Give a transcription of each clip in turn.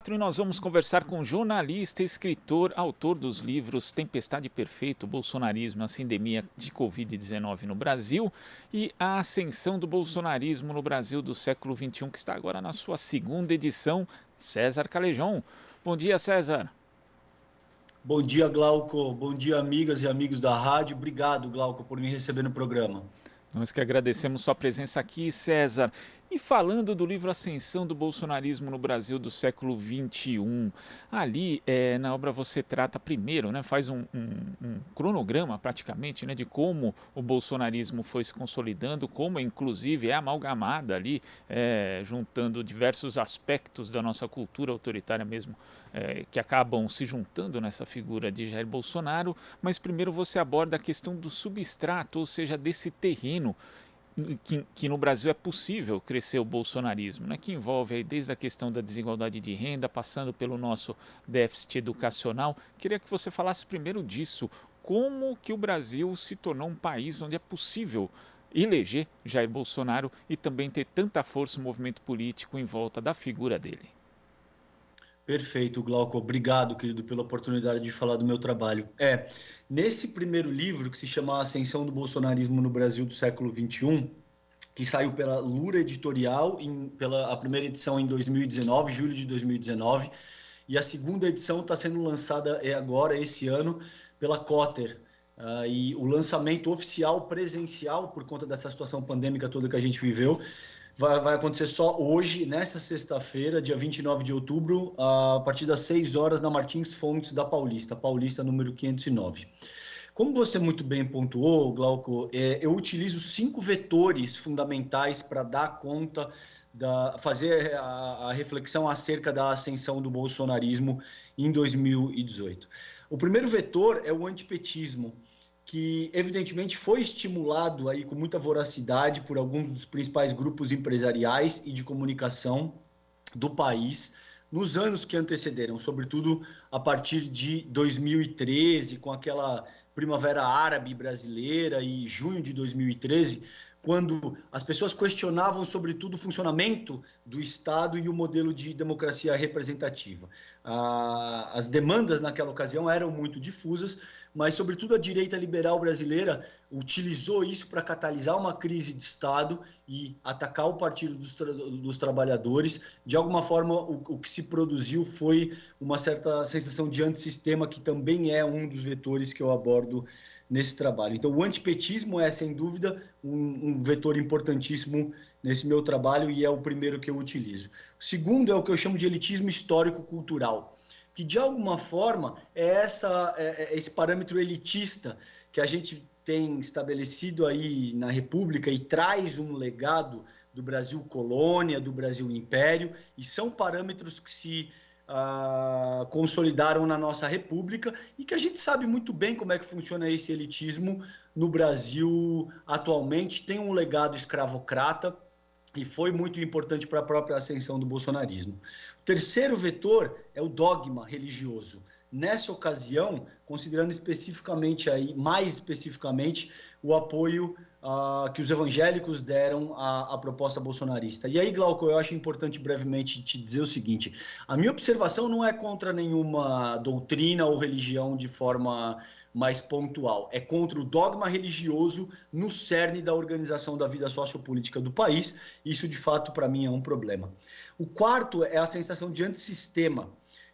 4 e nós vamos conversar com o jornalista, escritor, autor dos livros Tempestade Perfeita, o Bolsonarismo, a Sindemia de Covid-19 no Brasil e a Ascensão do Bolsonarismo no Brasil do século XXI, que está agora na sua segunda edição, César Calejón. Bom dia, César. Bom dia, Glauco. Bom dia, amigas e amigos da rádio. Obrigado, Glauco, por me receber no programa. Nós que agradecemos sua presença aqui, César. E falando do livro Ascensão do Bolsonarismo no Brasil do século XXI, ali na obra você trata primeiro, faz um cronograma praticamente, de como o bolsonarismo foi se consolidando, como inclusive é amalgamada ali, juntando diversos aspectos da nossa cultura autoritária mesmo, que acabam se juntando nessa figura de Jair Bolsonaro, mas primeiro você aborda a questão do substrato, ou seja, desse terreno que no Brasil é possível crescer o bolsonarismo, que envolve aí desde a questão da desigualdade de renda, passando pelo nosso déficit educacional. Queria que você falasse primeiro disso, como que o Brasil se tornou um país onde é possível eleger Jair Bolsonaro e também ter tanta força no movimento político em volta da figura dele. Perfeito, Glauco. Obrigado, querido, pela oportunidade de falar do meu trabalho. Nesse primeiro livro, que se chama Ascensão do Bolsonarismo no Brasil do século XXI, que saiu pela Lura Editorial, a primeira edição em 2019, julho de 2019, e a segunda edição está sendo lançada agora, esse ano, pela Cotter. E o lançamento oficial, presencial, por conta dessa situação pandêmica toda que a gente viveu, vai acontecer só hoje, nesta sexta-feira, dia 29 de outubro, a partir das 6 horas, na Martins Fontes da Paulista número 509. Como você muito bem pontuou, Glauco, eu utilizo 5 vetores fundamentais para dar conta, fazer a reflexão acerca da ascensão do bolsonarismo em 2018. O primeiro vetor é o antipetismo, que evidentemente foi estimulado aí com muita voracidade por alguns dos principais grupos empresariais e de comunicação do país nos anos que antecederam, sobretudo a partir de 2013, com aquela Primavera Árabe brasileira e junho de 2013, quando as pessoas questionavam, sobretudo, o funcionamento do Estado e o modelo de democracia representativa. As demandas naquela ocasião eram muito difusas, mas, sobretudo, a direita liberal brasileira utilizou isso para catalisar uma crise de Estado e atacar o Partido dos Trabalhadores. De alguma forma, o que se produziu foi uma certa sensação de antissistema, que também é um dos vetores que eu abordo nesse trabalho. Então, o antipetismo é, sem dúvida, um vetor importantíssimo nesse meu trabalho e é o primeiro que eu utilizo. O segundo é o que eu chamo de elitismo histórico-cultural, que, de alguma forma, é esse parâmetro elitista que a gente tem estabelecido aí na República e traz um legado do Brasil colônia, do Brasil império, e são parâmetros que se consolidaram na nossa República e que a gente sabe muito bem como é que funciona esse elitismo no Brasil atualmente. Tem um legado escravocrata e foi muito importante para a própria ascensão do bolsonarismo. O terceiro vetor é o dogma religioso. Nessa ocasião, considerando mais especificamente, o apoio que os evangélicos deram à proposta bolsonarista. E aí, Glauco, eu acho importante brevemente te dizer o seguinte: a minha observação não é contra nenhuma doutrina ou religião de forma mais pontual, é contra o dogma religioso no cerne da organização da vida sociopolítica do país. Isso, de fato, para mim é um problema. O quarto é a sensação de antissistema,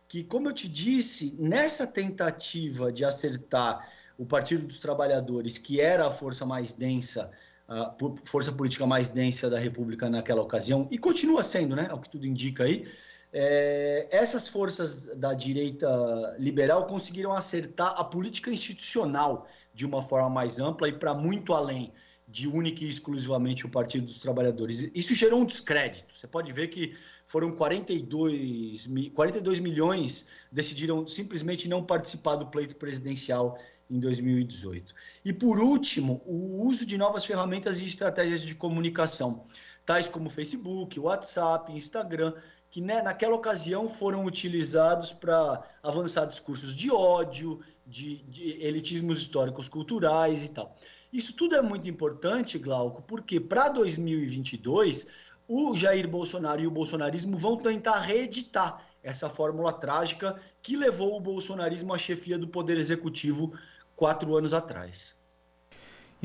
que, como eu te disse, nessa tentativa de acertar o Partido dos Trabalhadores, que era a força mais densa, a força política mais densa da República naquela ocasião, e continua sendo, o que tudo indica aí, essas forças da direita liberal conseguiram acertar a política institucional de uma forma mais ampla e para muito além de única e exclusivamente o Partido dos Trabalhadores. Isso gerou um descrédito. Você pode ver que foram 42 milhões decidiram simplesmente não participar do pleito presidencial em 2018. E, por último, o uso de novas ferramentas e estratégias de comunicação, tais como Facebook, WhatsApp, Instagram, que naquela ocasião foram utilizados para avançar discursos de ódio, de elitismos históricos culturais e tal. Isso tudo é muito importante, Glauco, porque para 2022 o Jair Bolsonaro e o bolsonarismo vão tentar reeditar essa fórmula trágica que levou o bolsonarismo à chefia do Poder Executivo 4 anos atrás.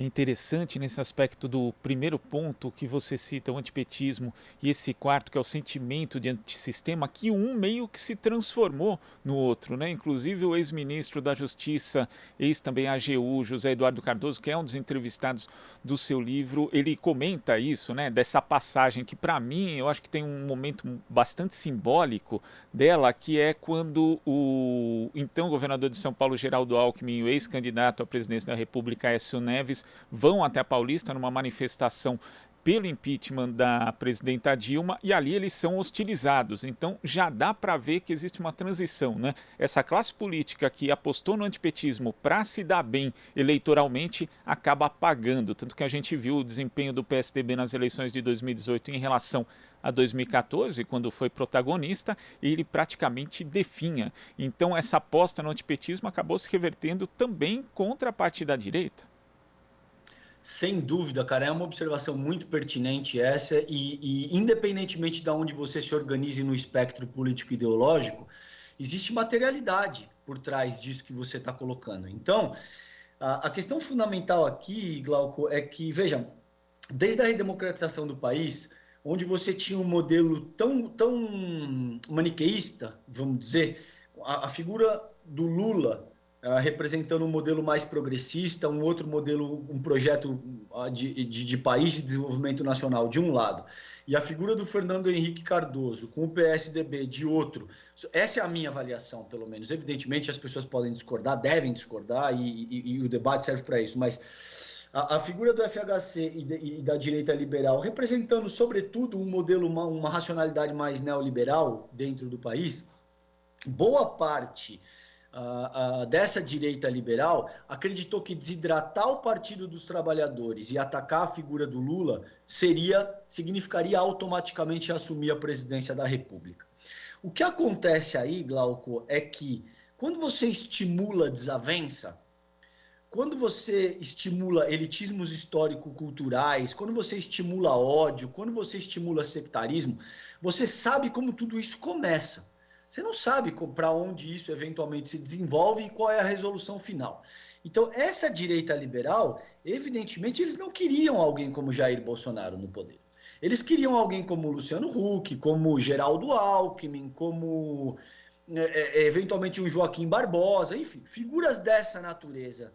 É interessante nesse aspecto do primeiro ponto que você cita, o antipetismo, e esse quarto, que é o sentimento de antissistema, que um meio que se transformou no outro, né? Inclusive o ex-ministro da Justiça, ex também AGU, José Eduardo Cardoso, que é um dos entrevistados do seu livro, ele comenta isso, né? Dessa passagem que, para mim, eu acho que tem um momento bastante simbólico dela, que é quando o então governador de São Paulo, Geraldo Alckmin, o ex-candidato à presidência da República, Aécio Neves, vão até a Paulista numa manifestação pelo impeachment da presidenta Dilma, e ali eles são hostilizados. Então já dá para ver que existe uma transição, né? Essa classe política que apostou no antipetismo para se dar bem eleitoralmente acaba apagando, tanto que a gente viu o desempenho do PSDB nas eleições de 2018 em relação a 2014, quando foi protagonista, ele praticamente definha. Então essa aposta no antipetismo acabou se revertendo também contra a parte da direita. Sem dúvida, cara, é uma observação muito pertinente essa, e independentemente de onde você se organize no espectro político-ideológico, existe materialidade por trás disso que você está colocando. Então, a questão fundamental aqui, Glauco, é que, veja, desde a redemocratização do país, onde você tinha um modelo tão maniqueísta, vamos dizer, a figura do Lula representando um modelo mais progressista, um outro modelo, um projeto de país de desenvolvimento nacional de um lado, e a figura do Fernando Henrique Cardoso com o PSDB de outro. Essa é a minha avaliação, pelo menos. Evidentemente as pessoas podem discordar, devem discordar, e o debate serve para isso, mas a figura do FHC e da direita liberal representando, sobretudo, um modelo, uma racionalidade mais neoliberal dentro do país, boa parte dessa direita liberal acreditou que desidratar o Partido dos Trabalhadores e atacar a figura do Lula significaria automaticamente assumir a presidência da República. O que acontece aí, Glauco, é que quando você estimula desavença, quando você estimula elitismos histórico-culturais, quando você estimula ódio, quando você estimula sectarismo, você sabe como tudo isso começa. Você não sabe para onde isso eventualmente se desenvolve e qual é a resolução final. Então, essa direita liberal, evidentemente, eles não queriam alguém como Jair Bolsonaro no poder. Eles queriam alguém como Luciano Huck, como Geraldo Alckmin, como eventualmente um Joaquim Barbosa, enfim, figuras dessa natureza,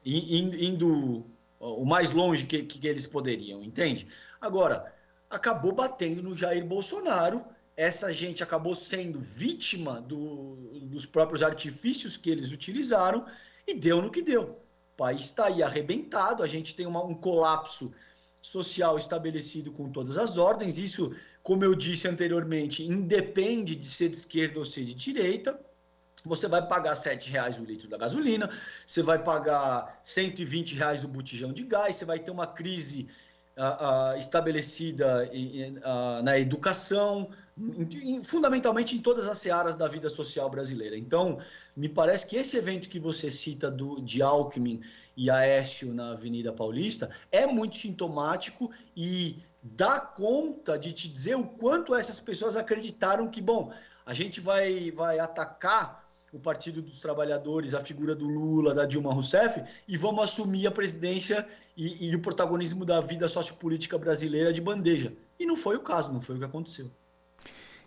indo o mais longe que eles poderiam, entende? Agora, acabou batendo no Jair Bolsonaro. Essa gente acabou sendo vítima dos próprios artifícios que eles utilizaram e deu no que deu. O país está aí arrebentado, a gente tem um colapso social estabelecido com todas as ordens. Isso, como eu disse anteriormente, independe de ser de esquerda ou ser de direita. Você vai pagar R$7 o litro da gasolina, você vai pagar R$120 o botijão de gás, você vai ter uma crise estabelecida na educação, fundamentalmente em todas as searas da vida social brasileira. Então, me parece que esse evento que você cita de Alckmin e Aécio na Avenida Paulista é muito sintomático e dá conta de te dizer o quanto essas pessoas acreditaram que, bom, a gente vai atacar o Partido dos Trabalhadores, a figura do Lula, da Dilma Rousseff, e vamos assumir a presidência e o protagonismo da vida sociopolítica brasileira de bandeja. E não foi o caso, não foi o que aconteceu.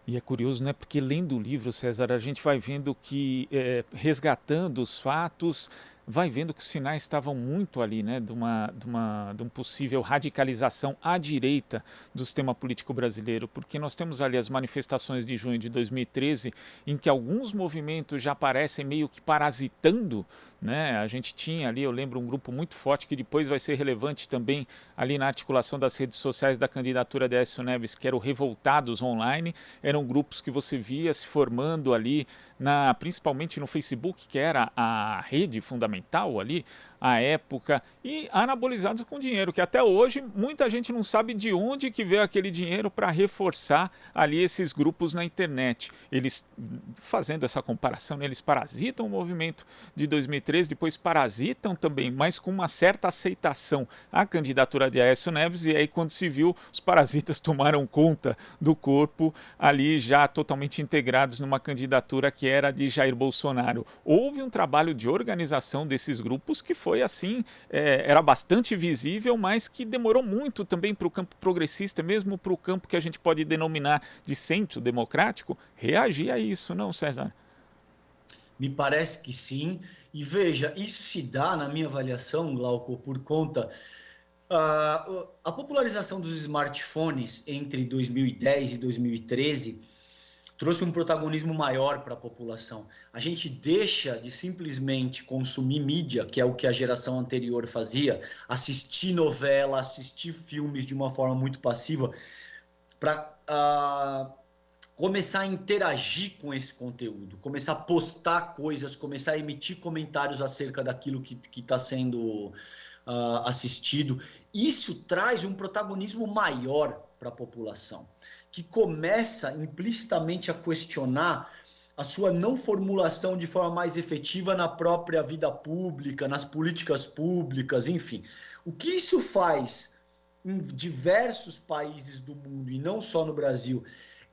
E é curioso, né? Porque lendo o livro, César, a gente vai vendo que, resgatando os fatos, vai vendo que os sinais estavam muito ali, né? De um possível radicalização à direita do sistema político brasileiro, porque nós temos ali as manifestações de junho de 2013, em que alguns movimentos já aparecem meio que parasitando, né? A gente tinha ali, eu lembro, um grupo muito forte que depois vai ser relevante também ali na articulação das redes sociais da candidatura de Aécio Neves, que era o Revoltados Online. Eram grupos que você via se formando ali, principalmente no Facebook, que era a rede fundamental fundamental ali, à época, e anabolizados com dinheiro, que até hoje muita gente não sabe de onde que veio aquele dinheiro para reforçar ali esses grupos na internet. Eles, fazendo essa comparação, né, eles parasitam o movimento de 2013, depois parasitam também, mas com uma certa aceitação a candidatura de Aécio Neves, e aí quando se viu, os parasitas tomaram conta do corpo ali já totalmente integrados numa candidatura que era de Jair Bolsonaro. Houve um trabalho de organização desses grupos que foi assim, era bastante visível, mas que demorou muito também para o campo progressista, mesmo para o campo que a gente pode denominar de centro democrático, reagir a isso, não, César? Me parece que sim. E veja, isso se dá, na minha avaliação, Glauco, por conta. A popularização dos smartphones entre 2010 e 2013 trouxe um protagonismo maior para a população. A gente deixa de simplesmente consumir mídia, que é o que a geração anterior fazia, assistir novela, assistir filmes de uma forma muito passiva, para começar a interagir com esse conteúdo, começar a postar coisas, começar a emitir comentários acerca daquilo que está sendo assistido. Isso traz um protagonismo maior para a população, que começa implicitamente a questionar a sua não formulação de forma mais efetiva na própria vida pública, nas políticas públicas, enfim. O que isso faz em diversos países do mundo, e não só no Brasil,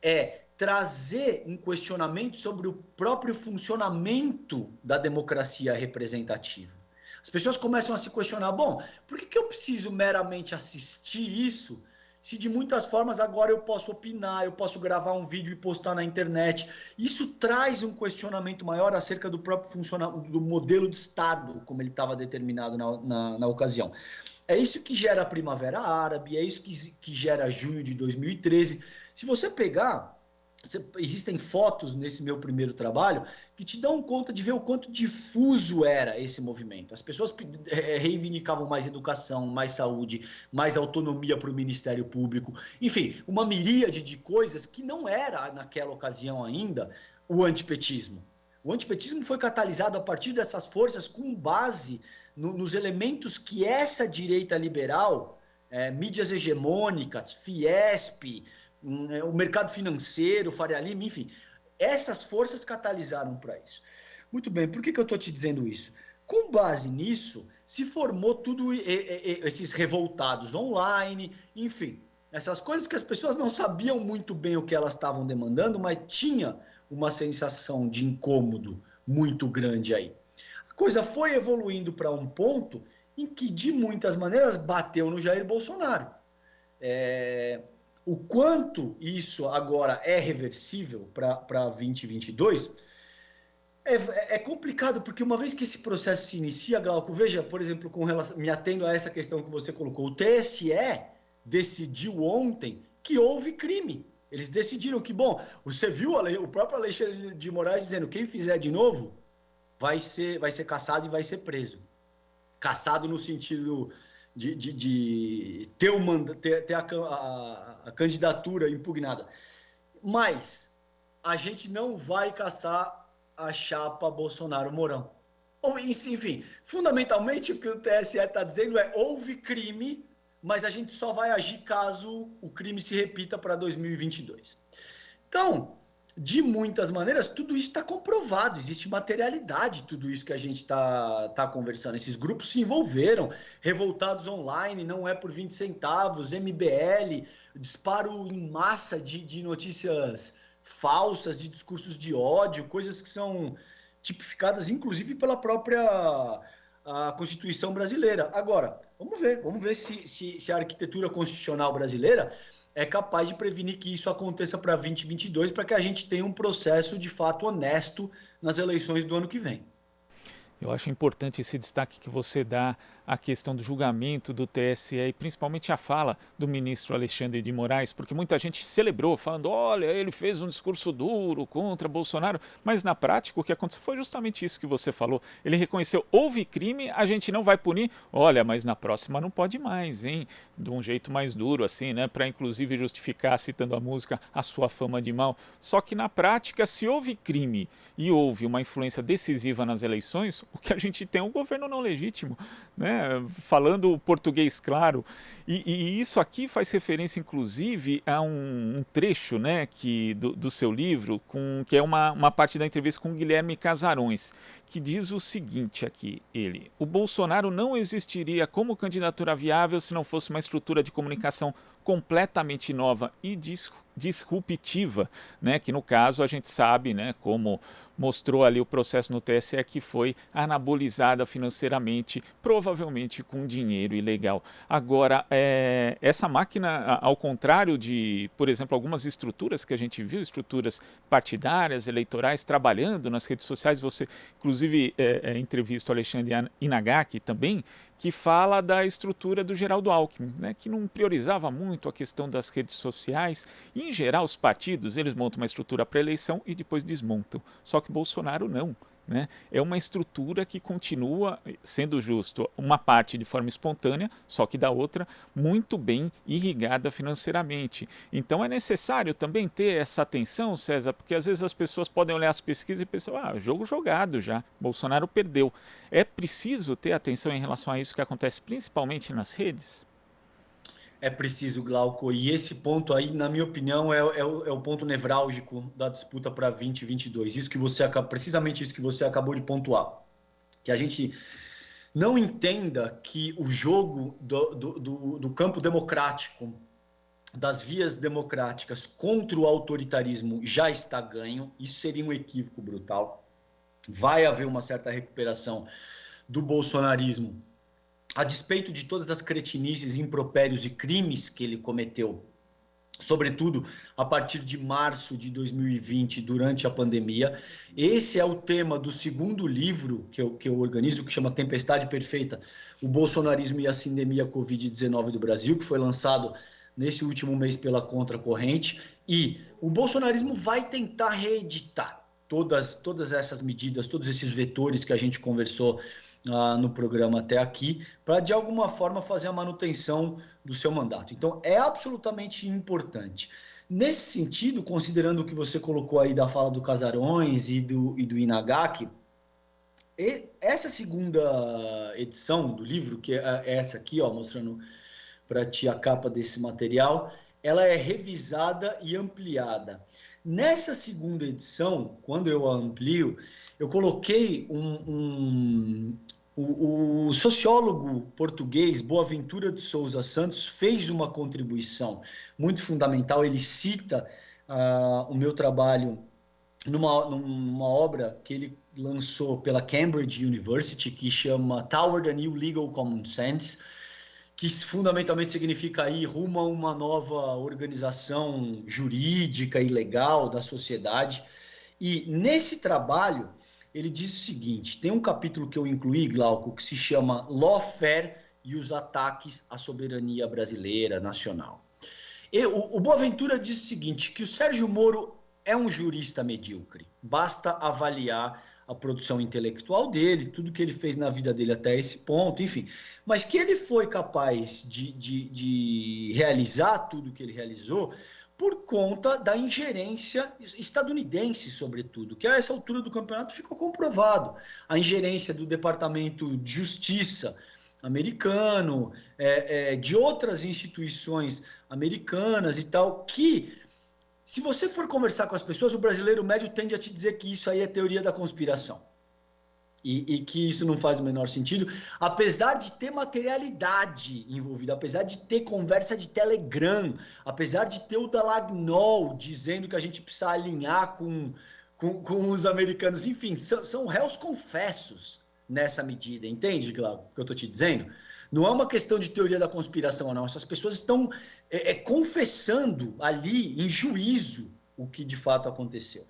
é trazer um questionamento sobre o próprio funcionamento da democracia representativa. As pessoas começam a se questionar, bom, por que eu preciso meramente assistir isso, se de muitas formas agora eu posso opinar, eu posso gravar um vídeo e postar na internet? Isso traz um questionamento maior acerca do próprio funcionamento, do modelo de Estado, como ele estava determinado na ocasião. É isso que gera a Primavera Árabe, é isso que gera junho de 2013. Se você pegar, existem fotos nesse meu primeiro trabalho que te dão conta de ver o quanto difuso era esse movimento. As pessoas reivindicavam mais educação, mais saúde, mais autonomia para o Ministério Público, enfim, uma miríade de coisas que não era, naquela ocasião ainda, o antipetismo. O antipetismo foi catalisado a partir dessas forças com base nos elementos que essa direita liberal, mídias hegemônicas, Fiesp, o mercado financeiro, Faria Lima, enfim, essas forças catalisaram para isso. Muito bem, por que eu estou te dizendo isso? Com base nisso, se formou tudo esses revoltados online, enfim, essas coisas que as pessoas não sabiam muito bem o que elas estavam demandando, mas tinha uma sensação de incômodo muito grande aí. A coisa foi evoluindo para um ponto em que, de muitas maneiras, bateu no Jair Bolsonaro. O quanto isso agora é reversível para 2022 é complicado, porque uma vez que esse processo se inicia, Glauco, veja, por exemplo, me atendo a essa questão que você colocou, o TSE decidiu ontem que houve crime. Eles decidiram que, bom, você viu o próprio Alexandre de Moraes dizendo que quem fizer de novo vai ser caçado e vai ser preso. Caçado no sentido de ter a candidatura impugnada. Mas a gente não vai caçar a chapa Bolsonaro-Mourão. Enfim, fundamentalmente o que o TSE está dizendo é: houve crime, mas a gente só vai agir caso o crime se repita para 2022. Então, de muitas maneiras, tudo isso está comprovado, existe materialidade, tudo isso que a gente está conversando. Esses grupos se envolveram, revoltados online, não é por 20 centavos, MBL, disparo em massa de notícias falsas, de discursos de ódio, coisas que são tipificadas, inclusive, pela própria a Constituição brasileira. Agora, vamos ver se a arquitetura constitucional brasileira é capaz de prevenir que isso aconteça para 2022, para que a gente tenha um processo de fato honesto nas eleições do ano que vem. Eu acho importante esse destaque que você dá a questão do julgamento do TSE e principalmente a fala do ministro Alexandre de Moraes, porque muita gente celebrou, falando, olha, ele fez um discurso duro contra Bolsonaro, mas na prática o que aconteceu foi justamente isso que você falou. Ele reconheceu, houve crime, a gente não vai punir, olha, mas na próxima não pode mais, hein? De um jeito mais duro, assim, né? Para inclusive justificar, citando a música, a sua fama de mal. Só que na prática, se houve crime e houve uma influência decisiva nas eleições, o que a gente tem é um governo não legítimo, né? Falando português claro. E isso aqui faz referência, inclusive, a um trecho, né, do seu livro, que é uma parte da entrevista com Guilherme Casarões, que diz o seguinte aqui, ele: o Bolsonaro não existiria como candidatura viável se não fosse uma estrutura de comunicação completamente nova e disruptiva, né, que no caso a gente sabe, né, como mostrou ali o processo no TSE, que foi anabolizada financeiramente, provavelmente com dinheiro ilegal. Agora, essa máquina, ao contrário de, por exemplo, algumas estruturas que a gente viu, estruturas partidárias, eleitorais, trabalhando nas redes sociais, você inclusive entrevista o Alexandre Inagaki também, que fala da estrutura do Geraldo Alckmin, né, que não priorizava muito a questão das redes sociais. E, em geral, os partidos, eles montam uma estrutura para eleição e depois desmontam. Só que Bolsonaro não. Né? É uma estrutura que continua, sendo justo, uma parte de forma espontânea, só que da outra muito bem irrigada financeiramente. Então é necessário também ter essa atenção, César, porque às vezes as pessoas podem olhar as pesquisas e pensar, jogo jogado já, Bolsonaro perdeu. É preciso ter atenção em relação a isso que acontece principalmente nas redes? É preciso, Glauco, e esse ponto aí, na minha opinião, é o ponto nevrálgico da disputa para 2022. Precisamente isso que você acabou de pontuar. Que a gente não entenda que o jogo do campo democrático, das vias democráticas contra o autoritarismo já está ganho. Isso seria um equívoco brutal. Vai haver uma certa recuperação do bolsonarismo, a despeito de todas as cretinices, impropérios e crimes que ele cometeu, sobretudo a partir de março de 2020, durante a pandemia. Esse é o tema do segundo livro que eu organizo, que chama Tempestade Perfeita, o Bolsonarismo e a Sindemia Covid-19 do Brasil, que foi lançado nesse último mês pela Contracorrente. E o bolsonarismo vai tentar reeditar todas essas medidas, todos esses vetores que a gente conversou no programa até aqui, para de alguma forma fazer a manutenção do seu mandato. Então é absolutamente importante. Nesse sentido, considerando o que você colocou aí da fala do Casarões e do Inagaki, essa segunda edição do livro, que é essa aqui, ó, mostrando para ti a capa desse material, ela é revisada e ampliada. Nessa segunda edição, quando eu a amplio, eu coloquei o sociólogo português Boaventura de Souza Santos fez uma contribuição muito fundamental. Ele cita o meu trabalho numa obra que ele lançou pela Cambridge University, que chama Toward a New Legal Common Sense, que fundamentalmente significa aí rumo a uma nova organização jurídica e legal da sociedade. E nesse trabalho, ele diz o seguinte, tem um capítulo que eu incluí, Glauco, que se chama Lawfare e os ataques à soberania brasileira nacional. O Boaventura diz o seguinte, que o Sérgio Moro é um jurista medíocre, basta avaliar a produção intelectual dele, tudo que ele fez na vida dele até esse ponto, enfim, mas que ele foi capaz de realizar tudo que ele realizou por conta da ingerência estadunidense, sobretudo, que a essa altura do campeonato ficou comprovado. A ingerência do Departamento de Justiça americano, de outras instituições americanas e tal, que, se você for conversar com as pessoas, o brasileiro médio tende a te dizer que isso aí é teoria da conspiração. E que isso não faz o menor sentido, apesar de ter materialidade envolvida, apesar de ter conversa de Telegram, apesar de ter o Dallagnol dizendo que a gente precisa alinhar com os americanos, enfim, são réus confessos nessa medida, entende, Glauco, o que eu estou te dizendo? Não é uma questão de teoria da conspiração, não. Essas pessoas estão confessando ali, em juízo, o que de fato aconteceu.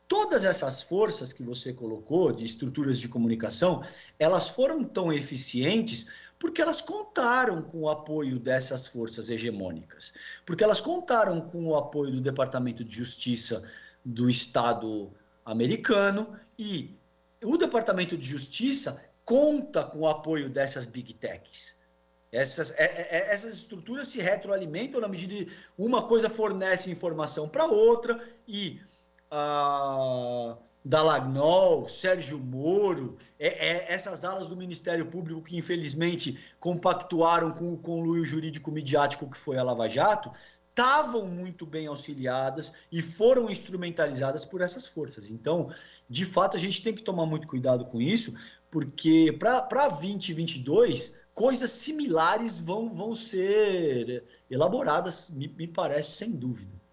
Todas essas forças que você colocou, de estruturas de comunicação, elas foram tão eficientes porque elas contaram com o apoio dessas forças hegemônicas, porque elas contaram com o apoio do Departamento de Justiça do Estado americano, e o Departamento de Justiça conta com o apoio dessas big techs. Essas estruturas se retroalimentam na medida que uma coisa fornece informação para outra, e Dallagnol, Sérgio Moro, essas alas do Ministério Público que infelizmente compactuaram com o conluio jurídico midiático que foi a Lava Jato, estavam muito bem auxiliadas e foram instrumentalizadas por essas forças. Então, de fato, a gente tem que tomar muito cuidado com isso, porque para 2022, coisas similares vão ser elaboradas, me parece, sem dúvida.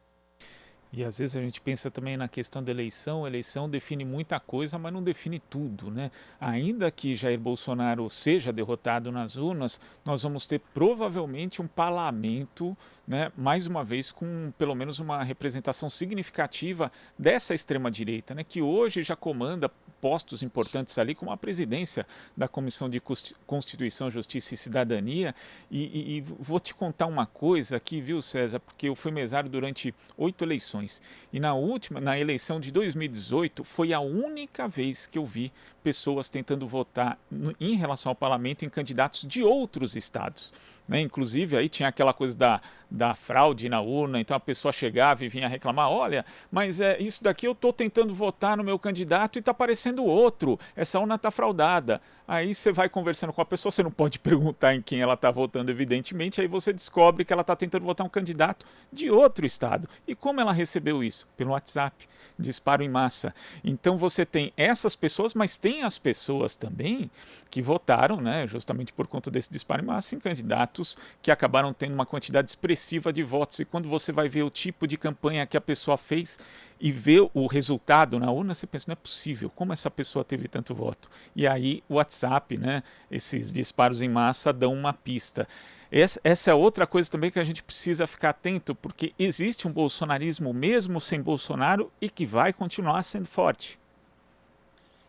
E às vezes a gente pensa também na questão da eleição. A eleição define muita coisa, mas não define tudo, né? Ainda que Jair Bolsonaro seja derrotado nas urnas, nós vamos ter provavelmente um parlamento, né, mais uma vez com pelo menos uma representação significativa dessa extrema-direita, né, que hoje já comanda postos importantes ali, como a presidência da Comissão de Constituição, Justiça e Cidadania. E vou te contar uma coisa aqui, viu, César, porque eu fui mesário durante 8 eleições. E na eleição de 2018, foi a única vez que eu vi pessoas tentando votar em relação ao parlamento em candidatos de outros estados. Né? Inclusive, aí tinha aquela coisa da fraude na urna, então a pessoa chegava e vinha reclamar: olha, mas isso daqui eu estou tentando votar no meu candidato e está aparecendo outro, essa urna está fraudada. Aí você vai conversando com a pessoa, você não pode perguntar em quem ela está votando, evidentemente, aí você descobre que ela está tentando votar um candidato de outro estado. E como ela recebeu isso? Pelo WhatsApp, disparo em massa. Então você tem essas pessoas, mas tem as pessoas também que votaram, né, justamente por conta desse disparo em massa, em candidatos que acabaram tendo uma quantidade expressiva de votos. E quando você vai ver o tipo de campanha que a pessoa fez e ver o resultado na urna, você pensa: não é possível, como essa pessoa teve tanto voto? E aí o WhatsApp, né, esses disparos em massa dão uma pista. Essa é outra coisa também que a gente precisa ficar atento, porque existe um bolsonarismo mesmo sem Bolsonaro e que vai continuar sendo forte.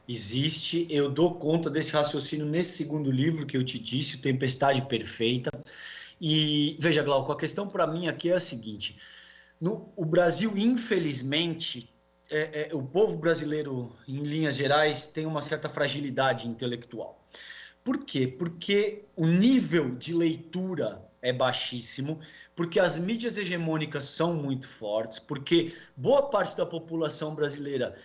Existe, eu dou conta desse raciocínio nesse segundo livro que eu te disse, o Tempestade Perfeita. E veja, Glauco, a questão para mim aqui é a seguinte: o Brasil, infelizmente, o povo brasileiro, em linhas gerais, tem uma certa fragilidade intelectual. Por quê? Porque o nível de leitura é baixíssimo, porque as mídias hegemônicas são muito fortes, porque boa parte da população brasileira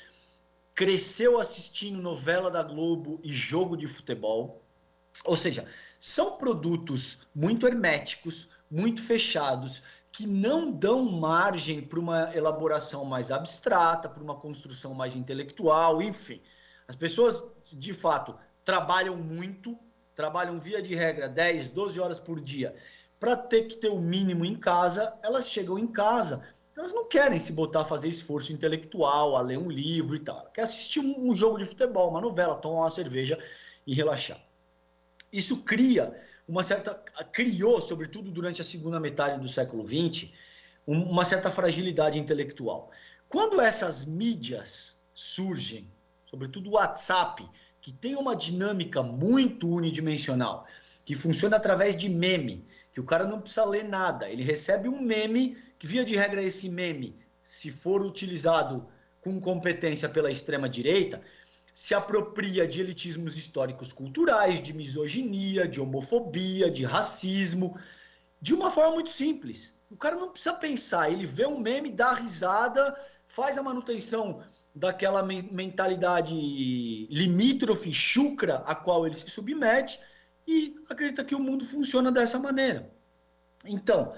cresceu assistindo novela da Globo e jogo de futebol. Ou seja, são produtos muito herméticos, muito fechados, que não dão margem para uma elaboração mais abstrata, para uma construção mais intelectual, enfim. As pessoas, de fato, trabalham muito, trabalham via de regra 10, 12 horas por dia. Para ter que ter o mínimo em casa, elas chegam em casa, elas não querem se botar a fazer esforço intelectual, a ler um livro e tal. Quer assistir um jogo de futebol, uma novela, tomar uma cerveja e relaxar. Isso criou, sobretudo durante a segunda metade do século XX, uma certa fragilidade intelectual. Quando essas mídias surgem, sobretudo o WhatsApp, que tem uma dinâmica muito unidimensional, que funciona através de meme, que o cara não precisa ler nada, ele recebe um meme, que via de regra esse meme, se for utilizado com competência pela extrema-direita, se apropria de elitismos históricos culturais, de misoginia, de homofobia, de racismo, de uma forma muito simples. O cara não precisa pensar, ele vê um meme, dá risada, faz a manutenção daquela mentalidade limítrofe, chucra, a qual ele se submete, e acredita que o mundo funciona dessa maneira. Então,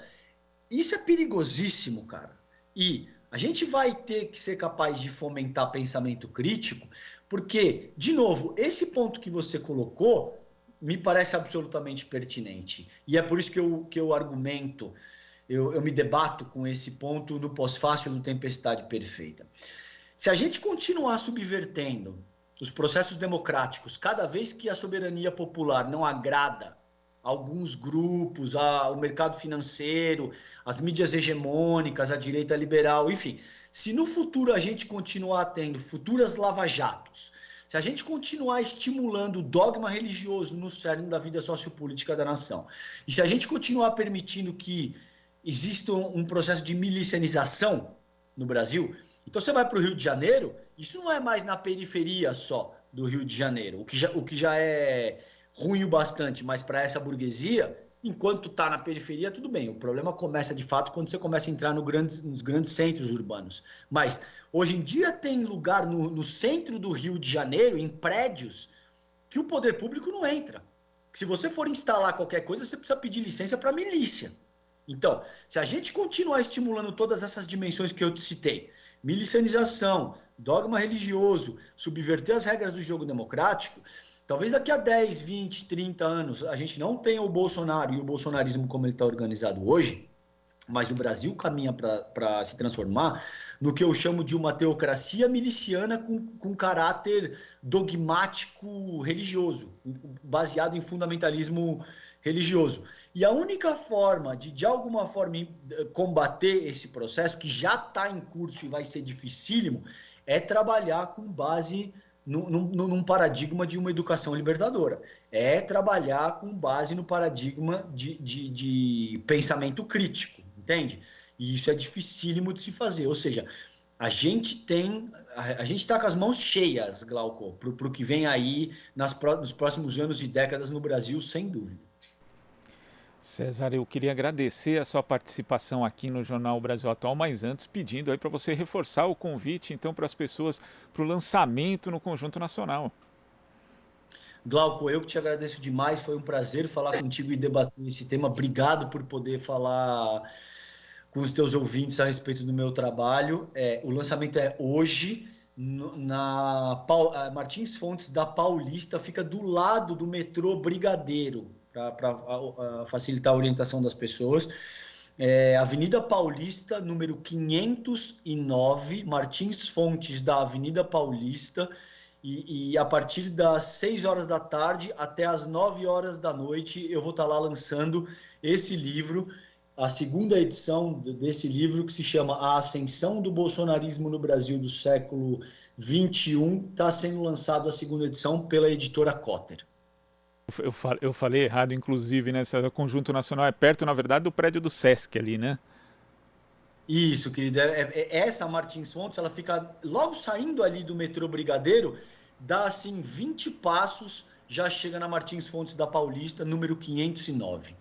isso é perigosíssimo, cara. E a gente vai ter que ser capaz de fomentar pensamento crítico, porque, de novo, esse ponto que você colocou me parece absolutamente pertinente. E é por isso que eu argumento, eu me debato com esse ponto no pós-fácil do Tempestade Perfeita. Se a gente continuar subvertendo os processos democráticos cada vez que a soberania popular não agrada alguns grupos, o mercado financeiro, as mídias hegemônicas, a direita liberal, enfim. Se no futuro a gente continuar tendo futuras lava-jatos, se a gente continuar estimulando o dogma religioso no cerne da vida sociopolítica da nação, e se a gente continuar permitindo que exista um processo de milicianização no Brasil, então você vai para o Rio de Janeiro, isso não é mais na periferia só do Rio de Janeiro, o que já é ruim o bastante, mas para essa burguesia, enquanto está na periferia, tudo bem. O problema começa de fato quando você começa a entrar nos grandes centros urbanos. Mas hoje em dia tem lugar no centro do Rio de Janeiro, em prédios, que o poder público não entra. Se você for instalar qualquer coisa, você precisa pedir licença para a milícia. Então, se a gente continuar estimulando todas essas dimensões que eu te citei, milicianização, dogma religioso, subverter as regras do jogo democrático, talvez daqui a 10, 20, 30 anos a gente não tenha o Bolsonaro e o bolsonarismo como ele está organizado hoje, mas o Brasil caminha para se transformar no que eu chamo de uma teocracia miliciana com caráter dogmático religioso, baseado em fundamentalismo religioso. E a única forma de alguma forma, combater esse processo, que já está em curso e vai ser dificílimo, é trabalhar com base num paradigma de uma educação libertadora. É trabalhar com base no paradigma de pensamento crítico, entende? E isso é dificílimo de se fazer. Ou seja, a gente está com as mãos cheias, Glauco, para o que vem aí nos próximos anos e décadas no Brasil, sem dúvida. César, eu queria agradecer a sua participação aqui no Jornal Brasil Atual, mas antes pedindo aí para você reforçar o convite, então, para as pessoas, para o lançamento no Conjunto Nacional. Glauco, eu que te agradeço demais, foi um prazer falar contigo e debater esse tema. Obrigado por poder falar com os teus ouvintes a respeito do meu trabalho. O lançamento é hoje, na Martins Fontes da Paulista, fica do lado do metrô Brigadeiro, para facilitar a orientação das pessoas. Avenida Paulista, número 509, Martins Fontes da Avenida Paulista, e a partir das 6 horas da tarde até as 9 horas da noite eu vou estar lá lançando esse livro, a segunda edição desse livro, que se chama A Ascensão do Bolsonarismo no Brasil do século XXI, está sendo lançado a segunda edição pela editora Cotter. Eu falei errado, inclusive, né? Esse Conjunto Nacional é perto, na verdade, do prédio do Sesc ali, né? Isso, querido. Essa Martins Fontes, ela fica logo saindo ali do metrô Brigadeiro, dá assim 20 passos, já chega na Martins Fontes da Paulista, número 509.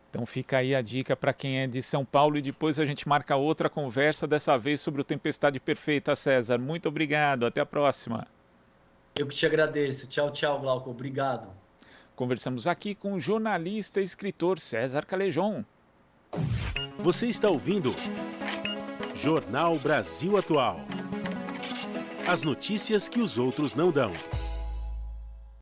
Então fica aí a dica para quem é de São Paulo, e depois a gente marca outra conversa, dessa vez sobre o Tempestade Perfeita, César. Muito obrigado, até a próxima. Eu que te agradeço. Tchau, tchau, Glauco. Obrigado. Conversamos aqui com o jornalista e escritor César Callejon. Você está ouvindo Jornal Brasil Atual. As notícias que os outros não dão.